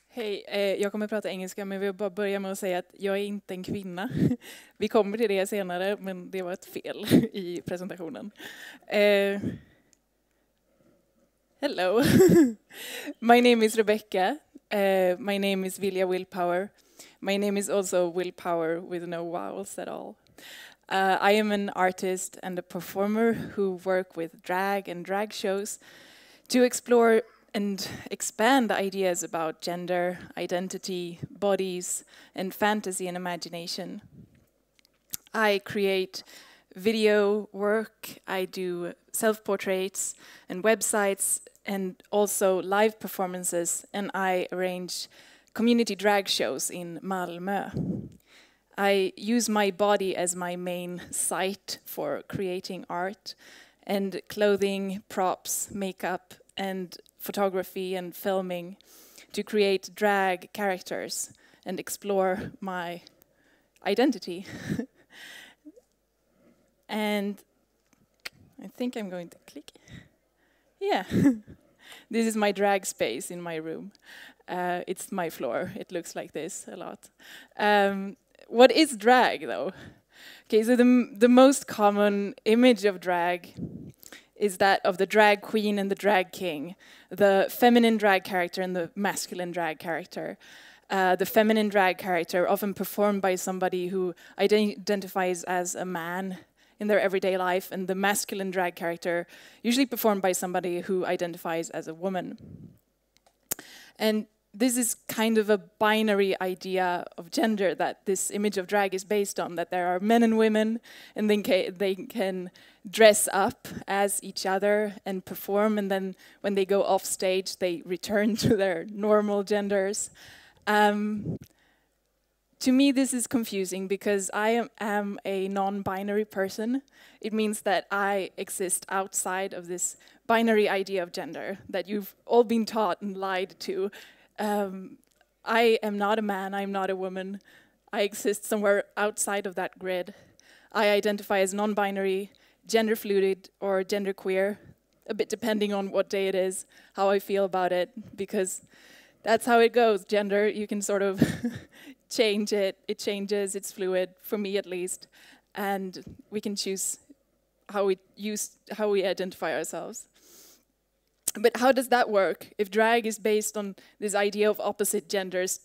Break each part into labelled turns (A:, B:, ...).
A: Hej, jag kommer prata engelska, men vi vill bara börja med att säga att jag är inte en kvinna. Vi kommer till det senare, men det var ett fel i presentationen. Hello, my name is Rebecca. My name is Vilja Willpower. My name is also Willpower with no vowels at all. I am an artist and a performer who work with drag and drag shows to explore and expand ideas about gender, identity, bodies, and fantasy and imagination. I create video work, I do self-portraits and websites, and also live performances, and I arrange community drag shows in Malmö. I use my body as my main site for creating art, and clothing, props, makeup, and photography and filming to create drag characters and explore my identity. And I think I'm going to click. Yeah, this is my drag space in my room. It's my floor. It looks like this a lot. What is drag, though? Okay, so the most common image of drag is that of the drag queen and the drag king, the feminine drag character and the masculine drag character. The feminine drag character often performed by somebody who identifies as a man in their everyday life, and the masculine drag character usually performed by somebody who identifies as a woman. And this is kind of a binary idea of gender that this image of drag is based on, that there are men and women, and they can dress up as each other and perform, and then when they go off stage, they return to their normal genders. To me, this is confusing because I am a non-binary person. It means that I exist outside of this binary idea of gender that you've all been taught and lied to. I am not a man, I'm not a woman. I exist somewhere outside of that grid. I identify as non-binary, gender fluid, or genderqueer, a bit depending on what day it is, how I feel about it, because that's how it goes. Gender, you can sort of change it. It changes, it's fluid, for me at least, and we can choose how we identify ourselves. But how does that work? If drag is based on this idea of opposite genders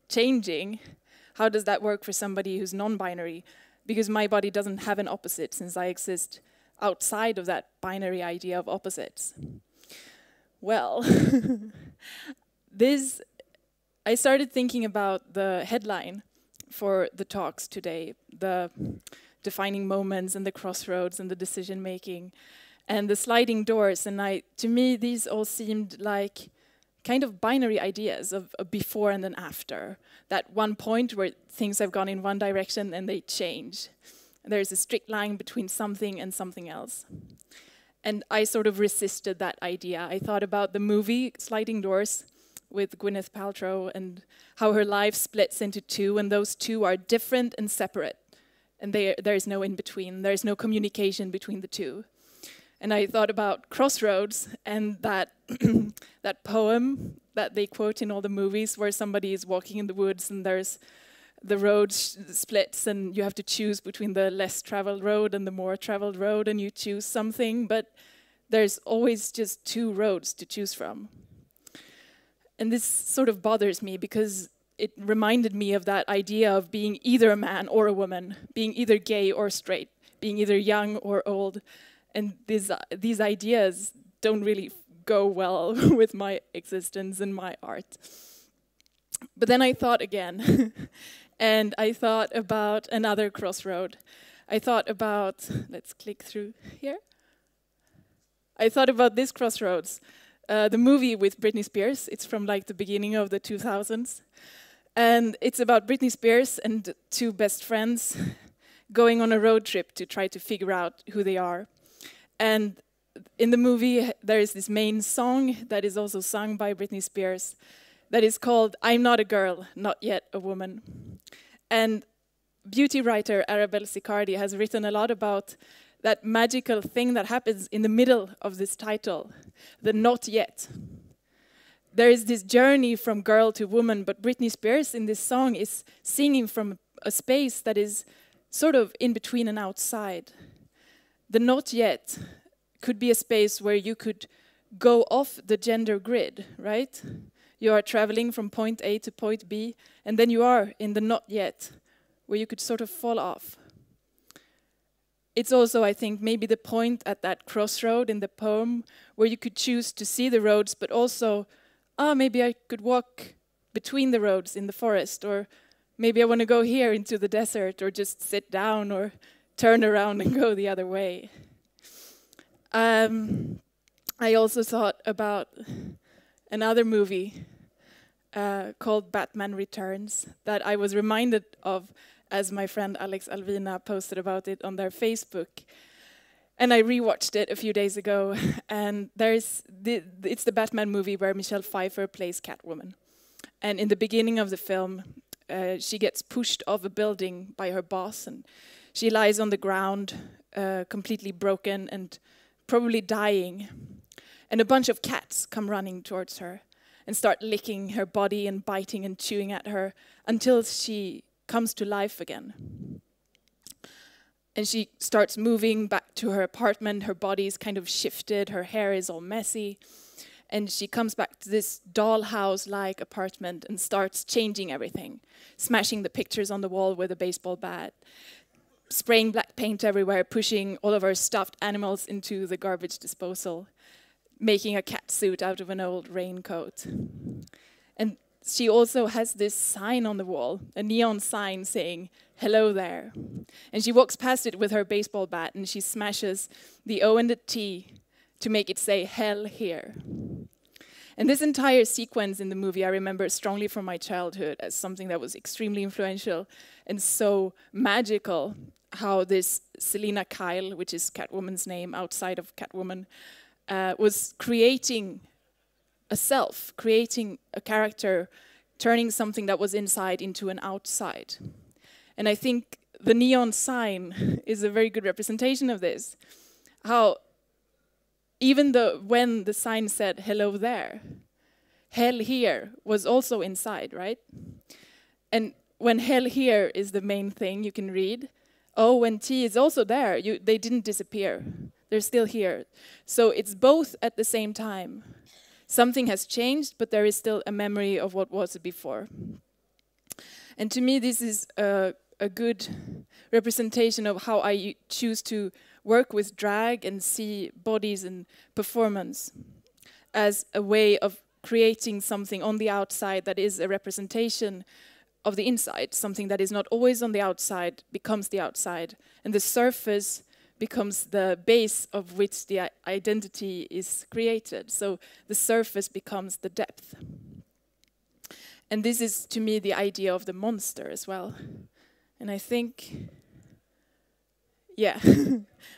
A: changing, how does that work for somebody who's non-binary? Because my body doesn't have an opposite, since I exist outside of that binary idea of opposites. Well, I started thinking about the headline for the talks today, the defining moments and the crossroads and the decision making and the sliding doors. And to me, these all seemed like kind of binary ideas of a before and an after. That one point where things have gone in one direction and they change. There's a strict line between something and something else. And I sort of resisted that idea. I thought about the movie Sliding Doors with Gwyneth Paltrow and how her life splits into two, and those two are different and separate. And there is no in between. There is no communication between the two. And I thought about Crossroads and that that poem that they quote in all the movies where somebody is walking in the woods and there's the road splits and you have to choose between the less traveled road and the more traveled road, and you choose something, but there's always just two roads to choose from. And this sort of bothers me because it reminded me of that idea of being either a man or a woman, being either gay or straight, being either young or old. And these ideas don't really go well with my existence and my art. But then I thought again, and I thought about another crossroad. I thought about, let's click through here. I thought about this crossroads, the movie with Britney Spears. It's from like the beginning of the 2000s. And it's about Britney Spears and two best friends going on a road trip to try to figure out who they are. And in the movie, there is this main song that is also sung by Britney Spears that is called I'm Not a Girl, Not Yet a Woman. And beauty writer Arabelle Sicardi has written a lot about that magical thing that happens in the middle of this title, the not yet. There is this journey from girl to woman, but Britney Spears in this song is singing from a space that is sort of in between and outside. The not yet could be a space where you could go off the gender grid, right? You are traveling from point A to point B, and then you are in the not yet, where you could sort of fall off. It's also, I think, maybe the point at that crossroad in the poem where you could choose to see the roads, but also, maybe I could walk between the roads in the forest, or maybe I want to go here into the desert, or just sit down, or turn around and go the other way. I also thought about another movie called Batman Returns that I was reminded of as my friend Alex Alvina posted about it on their Facebook. And I rewatched it a few days ago, and it's the Batman movie where Michelle Pfeiffer plays Catwoman. And in the beginning of the film, she gets pushed off a building by her boss, and she lies on the ground, completely broken and probably dying. And a bunch of cats come running towards her and start licking her body and biting and chewing at her until she comes to life again. And she starts moving back to her apartment. Her body is kind of shifted. Her hair is all messy. And she comes back to this dollhouse-like apartment and starts changing everything, smashing the pictures on the wall with a baseball bat, spraying black paint everywhere, pushing all of her stuffed animals into the garbage disposal, making a cat suit out of an old raincoat. And she also has this sign on the wall, a neon sign saying, "Hello there." And she walks past it with her baseball bat and she smashes the O and the T to make it say, "Hell here." And this entire sequence in the movie I remember strongly from my childhood as something that was extremely influential and so magical, how this Selina Kyle, which is Catwoman's name outside of Catwoman, was creating a self, creating a character, turning something that was inside into an outside. And I think the neon sign is a very good representation of this. How even though when the sign said "hello there," hell here was also inside, right? And when hell here is the main thing you can read, O and T is also there. They didn't disappear. They're still here. So it's both at the same time. Something has changed, but there is still a memory of what was before. And to me, this is a good representation of how I choose to work with drag and see bodies and performance as a way of creating something on the outside that is a representation of the inside. Something that is not always on the outside becomes the outside, and the surface becomes the base of which the identity is created. So the surface becomes the depth. And this is, to me, the idea of the monster as well. And I think, yeah,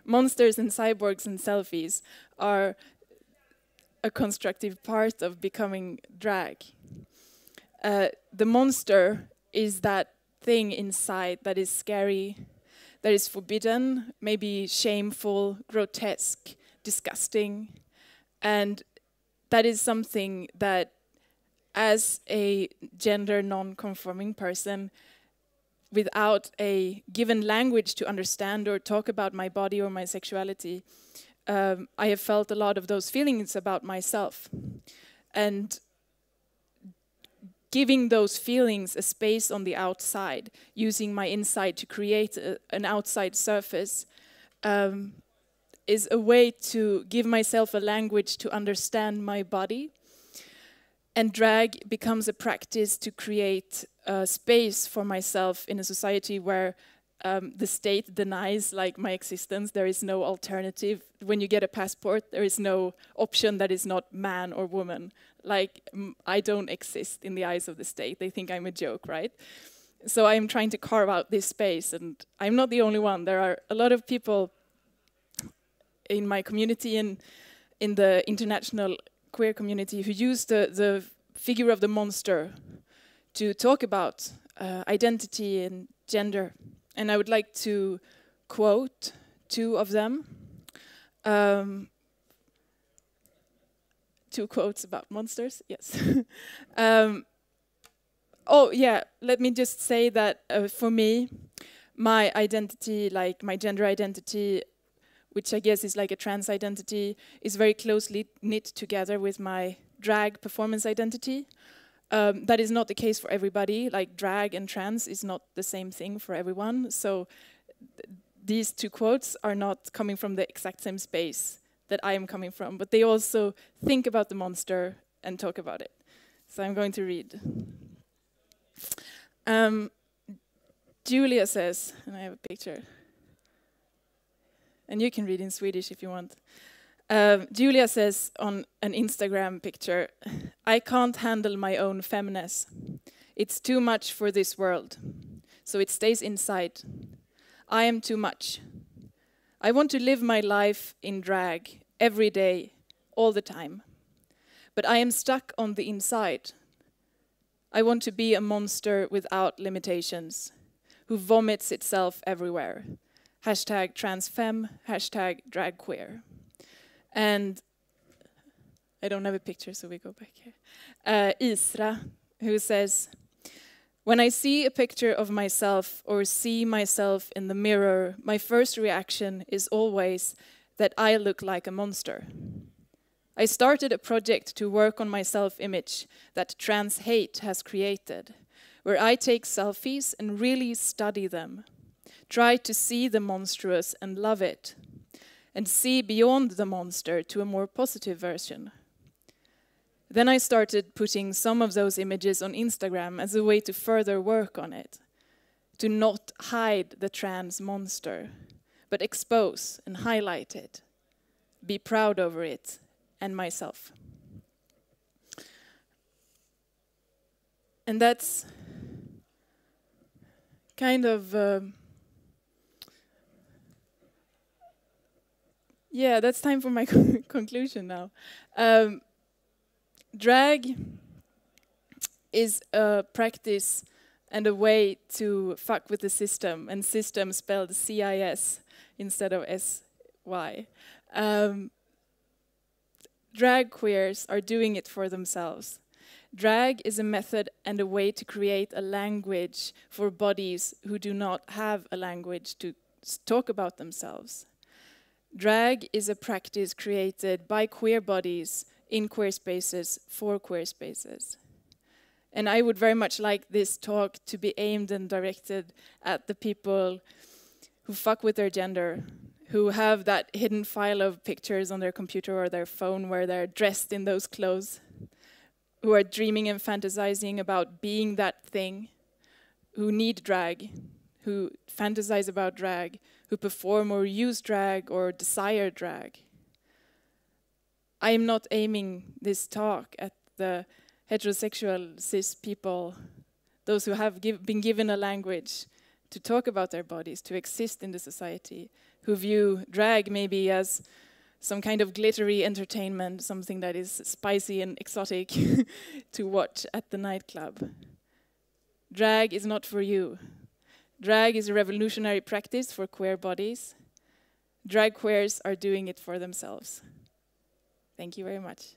A: monsters and cyborgs and selfies are a constructive part of becoming drag. The monster is that thing inside that is scary, that is forbidden, maybe shameful, grotesque, disgusting. And that is something that, as a gender non-conforming person, without a given language to understand or talk about my body or my sexuality, I have felt a lot of those feelings about myself. And giving those feelings a space on the outside, using my inside to create an outside surface, is a way to give myself a language to understand my body. And drag becomes a practice to create a space for myself in a society where the state denies my existence. There is no alternative. When you get a passport, there is no option that is not man or woman. I don't exist in the eyes of the state. They think I'm a joke, right? So I'm trying to carve out this space, and I'm not the only one. There are a lot of people in my community and in the international queer community who use the figure of the monster to talk about identity and gender. And I would like to quote two of them. 2 quotes about monsters, yes. Oh yeah, let me just say that for me, my identity, like my gender identity, which I guess is like a trans identity, is very closely knit together with my drag performance identity. That is not the case for everybody. Like drag and trans is not the same thing for everyone. So these 2 quotes are not coming from the exact same space that I am coming from, but they also think about the monster and talk about it. So I'm going to read. Julia says, and I have a picture, and you can read in Swedish if you want. Julia says on an Instagram picture, "I can't handle my own feminist. It's too much for this world, so it stays inside. I am too much. I want to live my life in drag every day, all the time. But I am stuck on the inside. I want to be a monster without limitations, who vomits itself everywhere. Hashtag transfem, hashtag dragqueer." And I don't have a picture, so we go back here. Isra, who says, "When I see a picture of myself or see myself in the mirror, my first reaction is always that I look like a monster. I started a project to work on my self-image that trans hate has created, where I take selfies and really study them, try to see the monstrous and love it, and see beyond the monster to a more positive version. Then I started putting some of those images on Instagram as a way to further work on it, to not hide the trans monster, but expose and highlight it, be proud over it and myself." And that's kind of, yeah, that's time for my conclusion now. Drag is a practice and a way to fuck with the system, and system spelled CIS instead of SY. Drag queers are doing it for themselves. Drag is a method and a way to create a language for bodies who do not have a language to talk about themselves. Drag is a practice created by queer bodies in queer spaces for queer spaces. And I would very much like this talk to be aimed and directed at the people who fuck with their gender, who have that hidden file of pictures on their computer or their phone where they're dressed in those clothes, who are dreaming and fantasizing about being that thing, who need drag, who fantasize about drag, who perform or use drag or desire drag. I am not aiming this talk at the heterosexual cis people, those who have been given a language to talk about their bodies, to exist in the society, who view drag maybe as some kind of glittery entertainment, something that is spicy and exotic to watch at the nightclub. Drag is not for you. Drag is a revolutionary practice for queer bodies. Drag queers are doing it for themselves. Thank you very much.